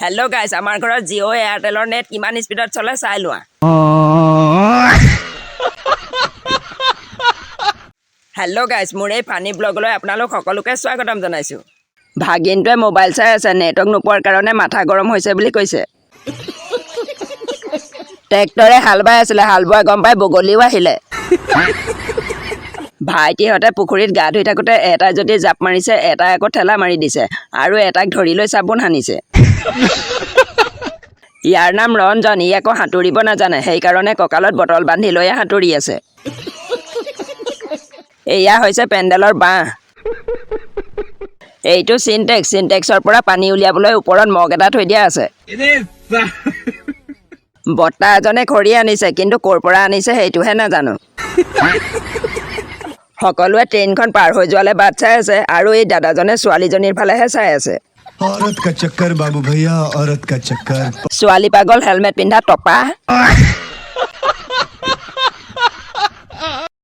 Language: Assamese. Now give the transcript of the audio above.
হেল্ল' গাইছ, আমাৰ ঘৰত জিঅ' এয়াৰটেলৰ নেট কিমান স্পীডত চলে চাই লোৱা। হেল্ল' গাইছ, মোৰ এই ফানি ব্লগলৈ আপোনালোক সকলোকে স্বাগতম জনাইছোঁ। ভাগিনটোৱে মোবাইল চাই আছে, নেটৱৰ্ক নোপোৱাৰ কাৰণে মাথা গৰম হৈছে বুলি কৈছে। ট্ৰেক্টৰে হাল বাই আছিলে, হাল বোৱা গম পাই বগলীও আহিলে। ভাইটিহঁতে পুখুৰীত গা ধুই থাকোঁতে এটাই যদি জাপ মাৰিছে, এটাই আকৌ ঠেলা মাৰি দিছে আৰু এটাক ধৰি লৈ চাবোন সানিছে। ইয়াৰ নাম ৰঞ্জন, ই আকৌ সাঁতুৰিব নাজানে, সেইকাৰণে কঁকালত বটল বান্ধি লৈয়ে সাঁতুৰি আছে। এয়া হৈছে পেণ্ডেলৰ বাঁহ। এইটো চিনটেক্সৰ পৰা পানী উলিয়াবলৈ ওপৰত মগ এটা থৈ দিয়া আছে। বৰ্তা এজনে খৰি আনিছে, কিন্তু ক'ৰ পৰা আনিছে সেইটোহে নাজানো। সকলোৱে ট্ৰেইনখন পাৰ হৈ যোৱালে বাট চাই আছে আৰু এই দাদাজনে ছোৱালীজনীৰ ফালেহে চাই আছে। औरत का चक्कर बाबू भैया औरत का चक्कर ছোৱালী পাগল, হেলমেট পিন্ধা টপা।